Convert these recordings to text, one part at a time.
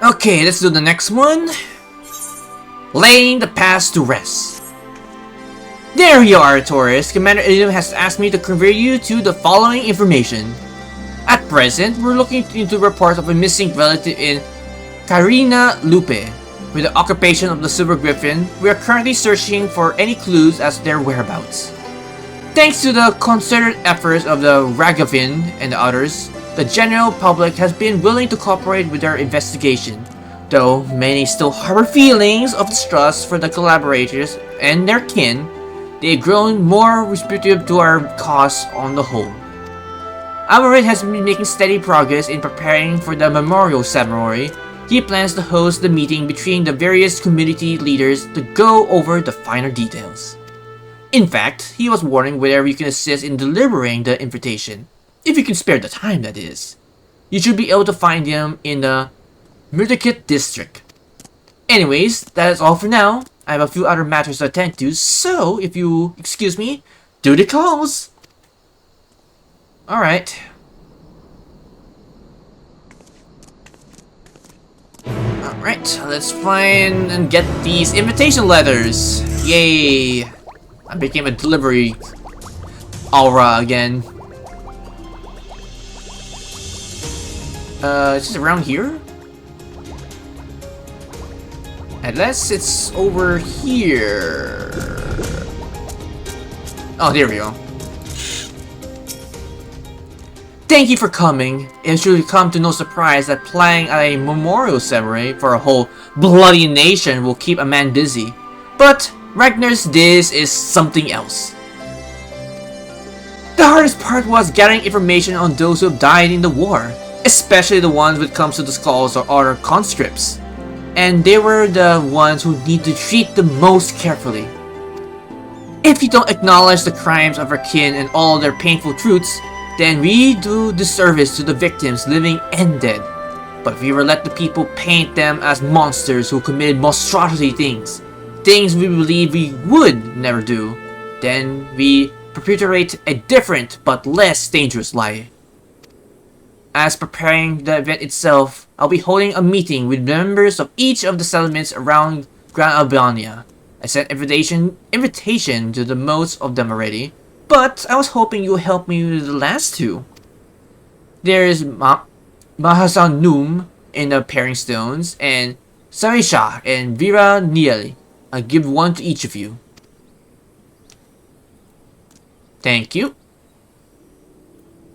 Okay, let's do the next one. Laying the past to rest. There you are, Taurus. Commander Ilium has asked me to convey you to the following information. At present, we're looking into reports of a missing relative in Carina Lupe. With the occupation of the Silver Griffin, we are currently searching for any clues as to their whereabouts. Thanks to the concerted efforts of the Raganfrid and the others, the general public has been willing to cooperate with our investigation, though many still harbor feelings of distrust for the collaborators and their kin. They've grown more receptive to our cause on the whole. Arenvald has been making steady progress in preparing for the memorial ceremony. He plans to host the meeting between the various community leaders to go over the finer details. In fact, he was wondering whether you can assist in delivering the invitation. If you can spare the time, that is. You should be able to find him in the Murdekit district. Anyways, that is all for now. I have a few other matters to attend to, so if you excuse me, do the calls. Alright. Alright, let's find and get these invitation letters. Yay! I became a delivery aura again. Is this around here? Unless it's over here. Oh, there we go. Thank you for coming. It should come to no surprise that planning a memorial ceremony for a whole bloody nation will keep a man busy. But Ragnar's this is something else. The hardest part was gathering information on those who have died in the war, especially the ones when it comes to the skulls or other conscripts. And they were the ones who need to treat the most carefully. If you don't acknowledge the crimes of our kin and all their painful truths, then we do disservice to the victims, living and dead. But if we were let the people paint them as monsters who committed monstrosity things we believe we would never do, then we perpetuate a different but less dangerous lie. As preparing the event itself, I'll be holding a meeting with members of each of the settlements around Grand Albania. I sent invitation to the most of them already, but I was hoping you'll help me with the last two. There is Mahasan Noom in the Pairing Stones, and Sarisha and Vira Nieli. I'll give one to each of you. Thank you.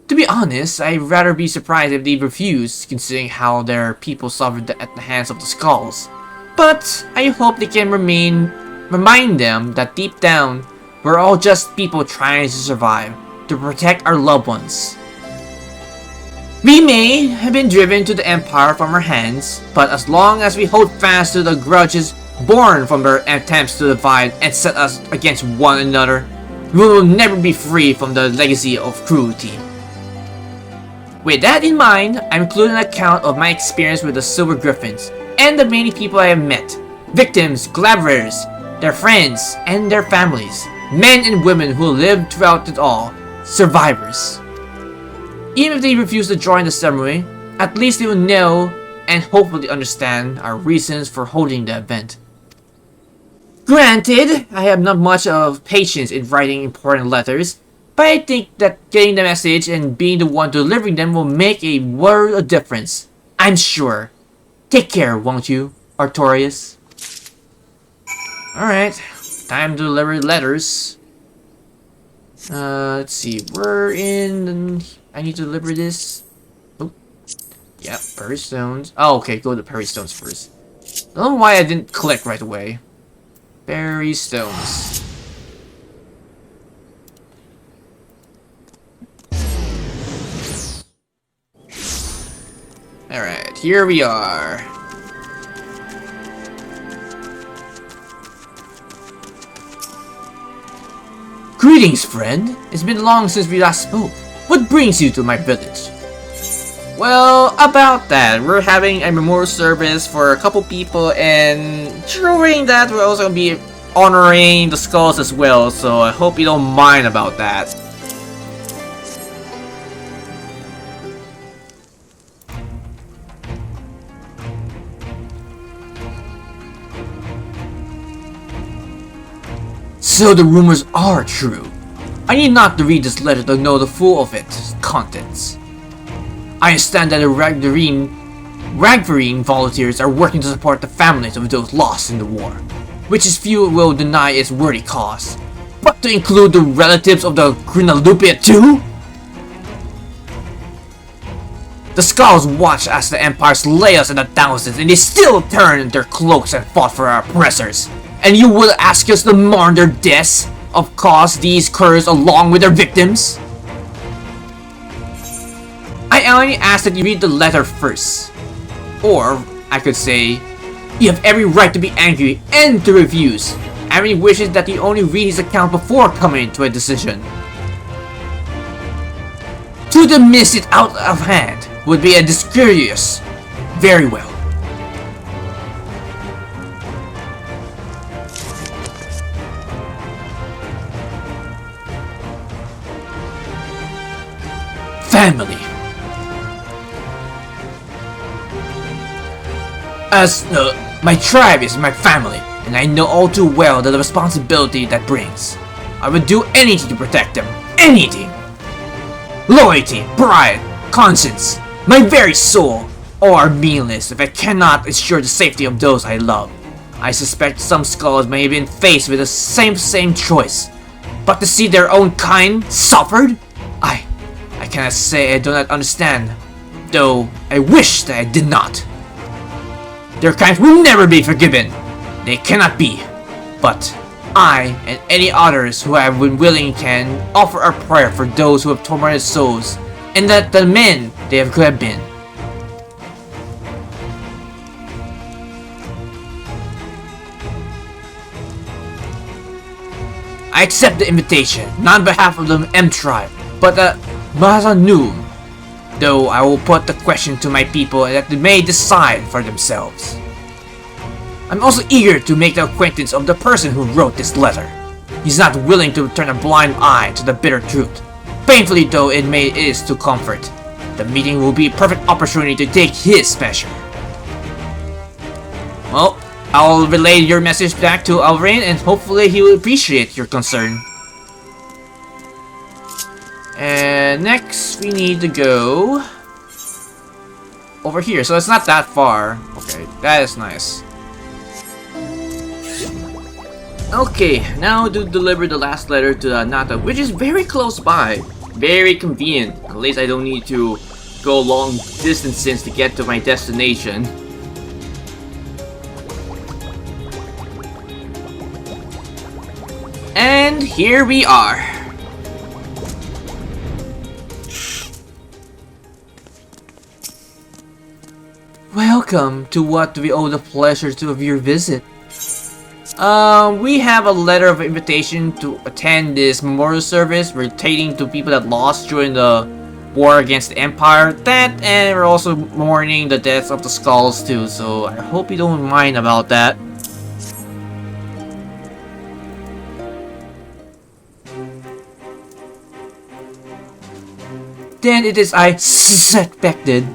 To be honest, I'd rather be surprised if they refuse, considering how their people suffered at the hands of the Skulls. But I hope they can remind them that deep down, we're all just people trying to survive, to protect our loved ones. We may have been driven to the Empire from our hands, but as long as we hold fast to the grudges born from their attempts to divide and set us against one another, we will never be free from the legacy of cruelty. With that in mind, I'm including an account of my experience with the Silver Griffins and the many people I have met, victims, collaborators, their friends, and their families, men and women who lived throughout it all, survivors. Even if they refuse to join the ceremony, at least they will know and hopefully understand our reasons for holding the event. Granted, I have not much of patience in writing important letters, but I think that getting the message and being the one delivering them will make a world of difference. I'm sure. Take care, won't you, Artorius? Alright, time to deliver letters. Let's see, we're in... I need to deliver this. Oh, yeah, Prairie Stones. Oh, okay, go to Prairie Stones first. I don't know why I didn't click right away. Prairie Stones. Alright, here we are. Greetings, friend. It's been long since we last spoke. What brings you to my village? Well, about that, we're having a memorial service for a couple people, and during that we're also going to be honoring the skulls as well, so I hope you don't mind about that. So the rumors are true. I need not to read this letter to know the full of its contents. I understand that the Raganfrid volunteers are working to support the families of those lost in the war, which is few will deny its worthy cause. But to include the relatives of the Grinalupia too? The Skulls watch as the Empire slay us in the thousands, and they still turned their cloaks and fought for our oppressors. And you will ask us to mourn their deaths of cause these curs along with their victims? I only ask that you read the letter first. Or, I could say, you have every right to be angry and to refuse. Irene wishes that you only read his account before coming to a decision. To dismiss it out of hand would be a discourteous. Very well. Family. My tribe is my family, and I know all too well the responsibility that brings. I would do anything to protect them. Anything! Loyalty, pride, conscience, my very soul, all are meaningless if I cannot ensure the safety of those I love. I suspect some scholars may have been faced with the same choice, but to see their own kind suffered? I cannot say I do not understand, though I wish that I did not. Their kind will never be forgiven. They cannot be. But I and any others who have been willing can offer our prayer for those who have tormented souls, and that the men they could have been. I accept the invitation, not on behalf of the M tribe, but the Mazanum, though I will put the question to my people and that they may decide for themselves. I'm also eager to make the acquaintance of the person who wrote this letter. He's not willing to turn a blind eye to the bitter truth. Painfully though it is to comfort, the meeting will be a perfect opportunity to take his measure. Well, I'll relay your message back to Alvarin and hopefully he will appreciate your concern. And next we need to go over here, so it's not that far. Okay, that is nice. Okay, now to deliver the last letter to Nata, which is very close by. Very convenient. At least I don't need to go long distances to get to my destination. And here we are. Welcome to what we owe the pleasure of your visit. We have a letter of invitation to attend this memorial service relating to people that lost during the war against the Empire. That, and we're also mourning the deaths of the Skulls too, so I hope you don't mind about that. Then it is I suspected.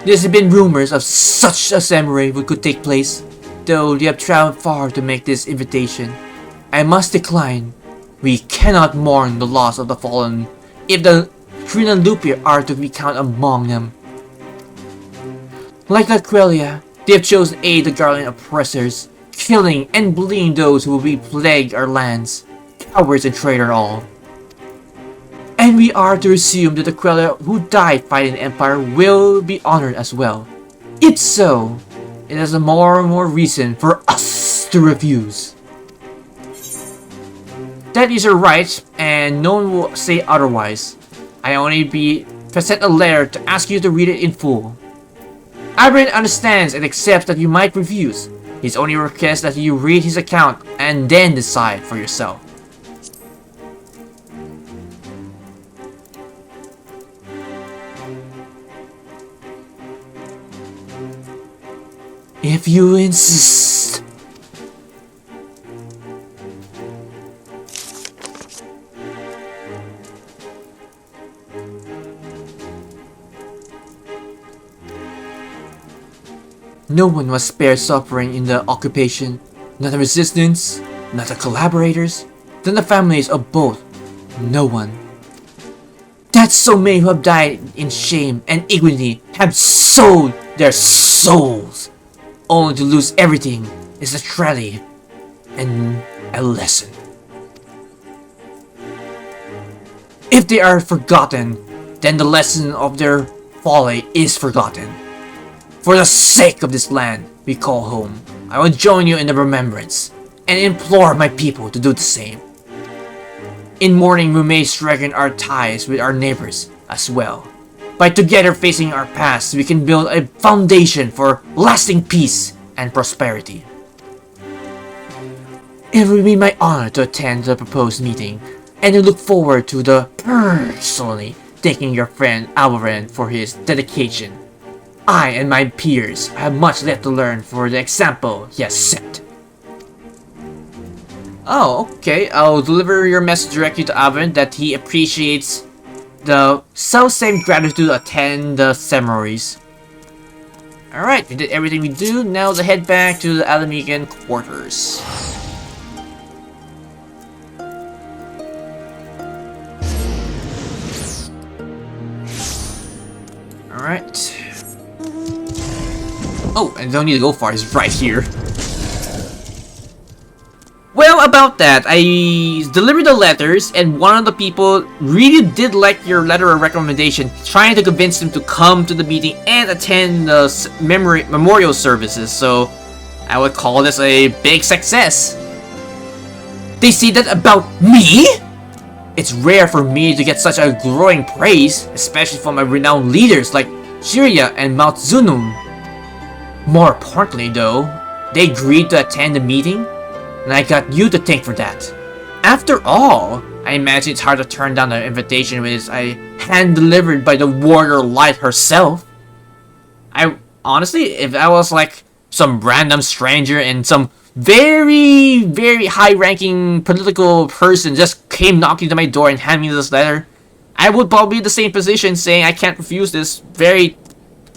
There's been rumors of such a samurai could take place, though they have traveled far to make this invitation. I must decline. We cannot mourn the loss of the fallen if the Grinalupia are to be counted among them. Like Aquelia, they have chosen to aid the Garland oppressors, killing and bleeding those who will be plague our lands, cowards and traitor all. And we are to assume that the Aquelia who died fighting the Empire will be honored as well. If so, it is a more and more reason for us to refuse. That is your right, and no one will say otherwise. I only sent a letter to ask you to read it in full. Arenvald understands and accepts that you might refuse. His only request that you read his account and then decide for yourself. If you insist. No one was spared suffering in the occupation, not the resistance, not the collaborators, then the families of both, no one. That so many who have died in shame and ignominy have sold their souls, only to lose everything is a tragedy and a lesson. If they are forgotten, then the lesson of their folly is forgotten. For the sake of this land we call home, I will join you in the remembrance, and implore my people to do the same. In mourning we may strengthen our ties with our neighbors as well. By together facing our past, we can build a foundation for lasting peace and prosperity. It will be my honor to attend the proposed meeting, and I look forward to personally thanking your friend Arenvald for his dedication. I and my peers have much left to learn for the example he has set. Oh, okay. I'll deliver your message directly to Arenvald that he appreciates the self-same gratitude to attend the ceremonies. Alright, we did everything we do. Now let's head back to the Ala Mhigan quarters. Alright. Oh, and don't need to go far, it's right here. Well, about that, I delivered the letters, and one of the people really did like your letter of recommendation, trying to convince them to come to the meeting and attend the memorial services, so I would call this a big success. They say that about me? It's rare for me to get such a glowing praise, especially from my renowned leaders like Shiria and Mount Zunum. More importantly though, they agreed to attend the meeting, and I got you to thank for that. After all, I imagine it's hard to turn down an invitation when it's hand-delivered by the warrior light herself. I honestly, if I was like some random stranger and some very, very high-ranking political person just came knocking to my door and handed me this letter, I would probably be in the same position saying I can't refuse this very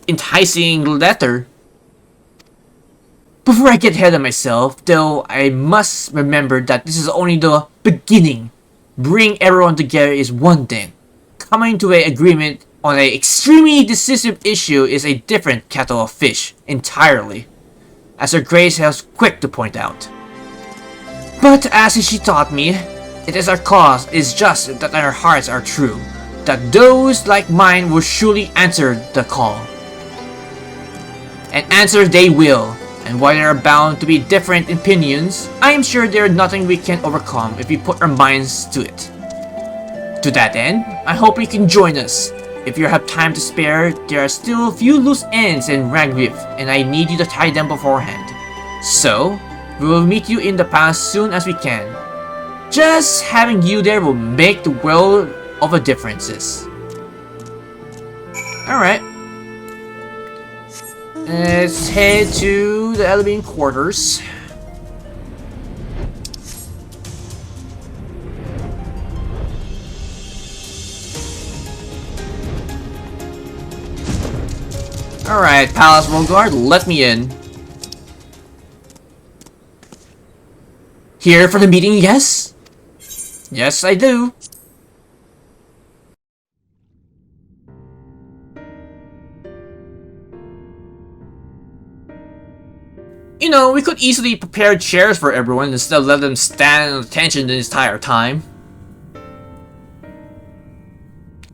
enticing letter. Before I get ahead of myself, though, I must remember that this is only the beginning. Bring everyone together is one thing. Coming to an agreement on an extremely decisive issue is a different kettle of fish entirely, as Her Grace was quick to point out. But as she taught me, it is our cause is just that our hearts are true, that those like mine will surely answer the call. And answer they will. And while there are bound to be different opinions, I am sure there is nothing we can overcome if we put our minds to it. To that end, I hope you can join us. If you have time to spare, there are still a few loose ends in Raganfrid, and I need you to tie them beforehand. So, we will meet you in the past soon as we can. Just having you there will make the world of a differences. Alright. Let's head to the Ala Mhigan quarters. Alright, Palace Royal Guard, let me in. Here for the meeting, yes? Yes, I do. You know, we could easily prepare chairs for everyone instead of letting them stand at attention the entire time.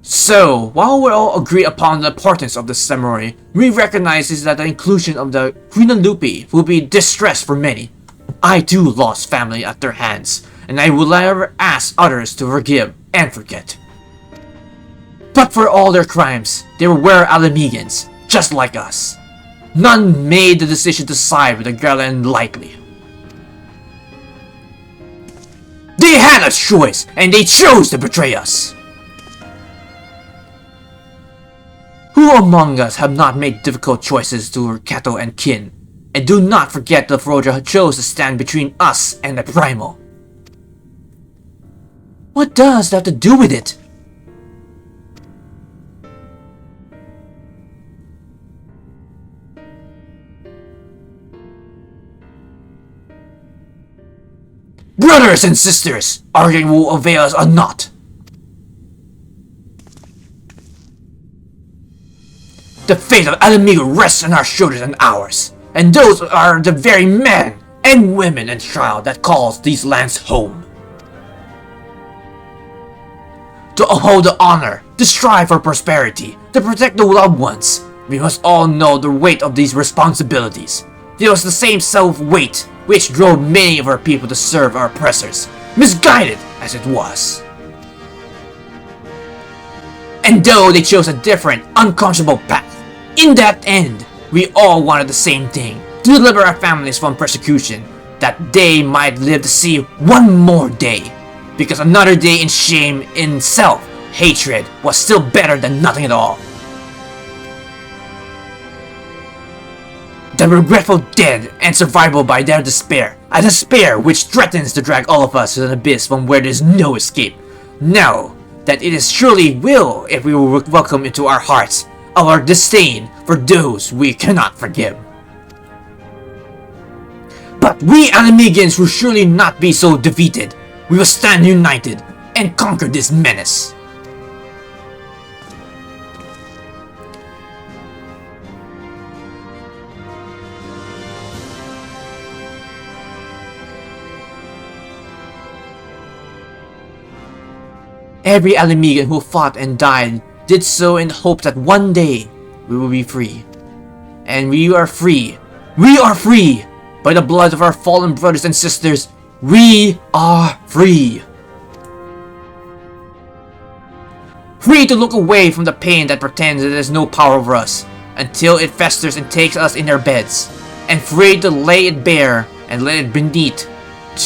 So, while we all agree upon the importance of the ceremony, we recognize that the inclusion of the Quinalupi will be distress for many. I too lost family at their hands, and I will never ask others to forgive and forget. But for all their crimes, they were Ala Mhigans, just like us. None made the decision to side with the Garland lightly. They had a choice, and they chose to betray us. Who among us have not made difficult choices to our cattle and kin? And do not forget the Froja chose to stand between us and the Primal. What does that have to do with it? Brothers and sisters, arguing will avail us naught. The fate of Ala Mhigan rests on our shoulders and ours, and those are the very men and women and child that calls these lands home. To uphold the honor, to strive for prosperity, to protect the loved ones, we must all know the weight of these responsibilities. It was the same self-weight which drove many of our people to serve our oppressors, misguided as it was. And though they chose a different, unconscionable path, in that end, we all wanted the same thing, to deliver our families from persecution, that they might live to see one more day. Because another day in shame, in self-hatred, was still better than nothing at all. The regretful dead and survival by their despair, a despair which threatens to drag all of us to an abyss from where there is no escape. Now that it is surely will if we will welcome into our hearts our disdain for those we cannot forgive. But we Ala Mhigans will surely not be so defeated. We will stand united and conquer this menace. Every Ala Mhigan who fought and died did so in hope that one day we will be free. And we are free. We are free! By the blood of our fallen brothers and sisters, we are free! Free to look away from the pain that pretends it has no power over us, until it festers and takes us in our beds. And free to lay it bare and let it beneath,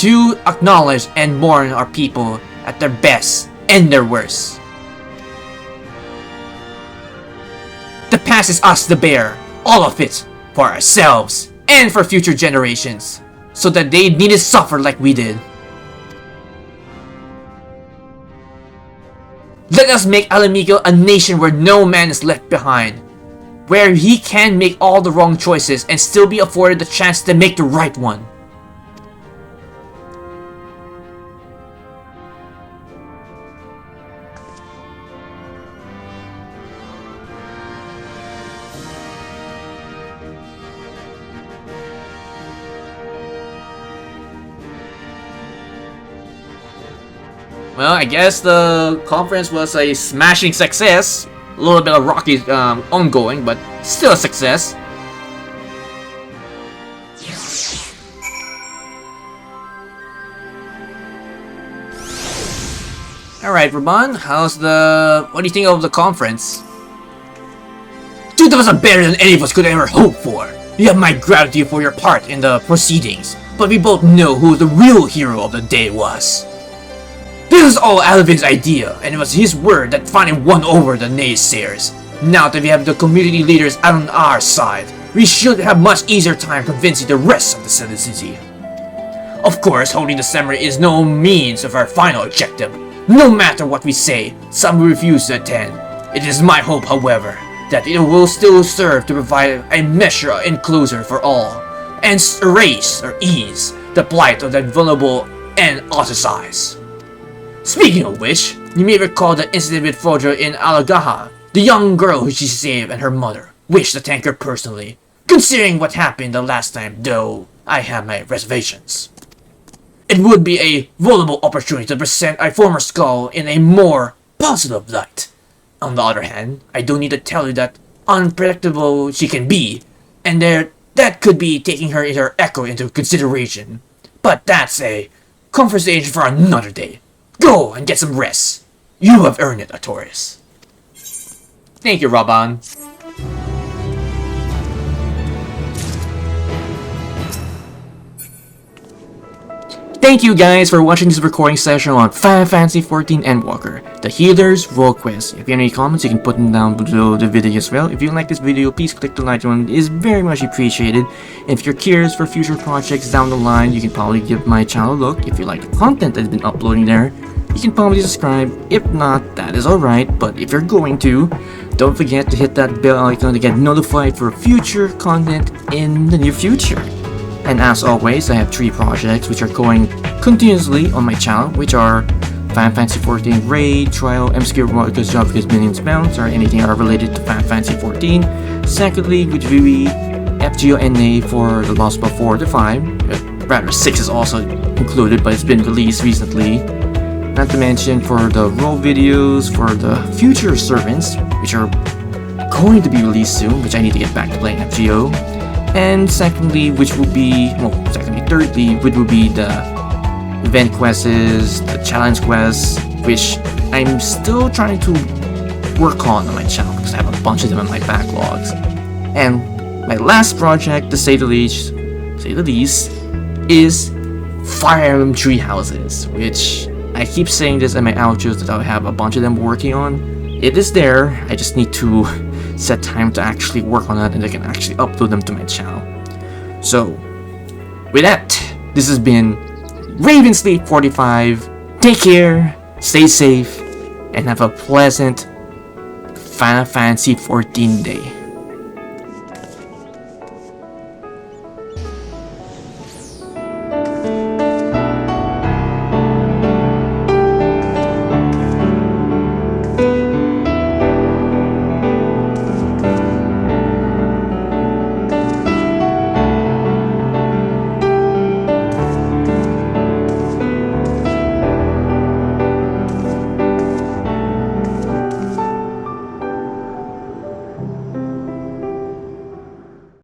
to acknowledge and mourn our people at their best and their worst. The past is us to bear, all of it, for ourselves and for future generations, so that they needn't suffer like we did. Let us make Ala Mhigan a nation where no man is left behind, where he can make all the wrong choices and still be afforded the chance to make the right one. Well, I guess the conference was a smashing success. A little bit of rocky ongoing, but still a success. Alright, Raubahn, what do you think of the conference? Two of us are better than any of us could ever hope for. You have my gratitude for your part in the proceedings, but we both know who the real hero of the day was. This is all Alvin's idea, and it was his word that finally won over the naysayers. Now that we have the community leaders on our side, we should have much easier time convincing the rest of the city. Of course, holding the ceremony is no means of our final objective. No matter what we say, some will refuse to attend. It is my hope, however, that it will still serve to provide a measure of enclosure for all, and erase or ease the plight of the vulnerable and ostracized. Speaking of which, you may recall the incident with Fodra in Alagaha, the young girl who she saved and her mother. Wish to thank her personally, considering what happened the last time, though I have my reservations. It would be a valuable opportunity to present a former skull in a more positive light. On the other hand, I don't need to tell you that unpredictable she can be, and that could be taking her echo into consideration. But that's a conversation for another day. Go and get some rest. You have earned it, Artorias. Thank you, Raubahn. Thank you guys for watching this recording session on Final Fantasy XIV Endwalker, the Healer's Role Quest. If you have any comments, you can put them down below the video as well. If you like this video, please click the like button. It is very much appreciated. And if you're curious for future projects down the line, you can probably give my channel a look. If you like the content I've been uploading there, you can probably subscribe. If not, that is alright. But if you're going to, don't forget to hit that bell icon to get notified for future content in the near future. And as always, I have 3 projects which are going continuously on my channel, which are Final Fantasy XIV Raid, Trial, MSQ, Because Job, Because Minions Bounce, or anything are related to Final Fantasy XIV. Secondly, which will be FGO for the Lost Ball 4 to 5. Rather, 6 is also included, but it's been released recently. Not to mention for the role videos for the future servants, which are going to be released soon, which I need to get back to playing FGO. And thirdly, which will be the event quests, the challenge quests, which I'm still trying to work on my channel because I have a bunch of them in my backlogs. And my last project, to say the least, is Fire Emblem Tree Houses, which I keep saying this in my outros that I have a bunch of them working on. It is there, I just need to set time to actually work on it and I can actually upload them to my channel. So, with that, this has been Ravensleep45. Take care, stay safe, and have a pleasant Final Fantasy XIV day.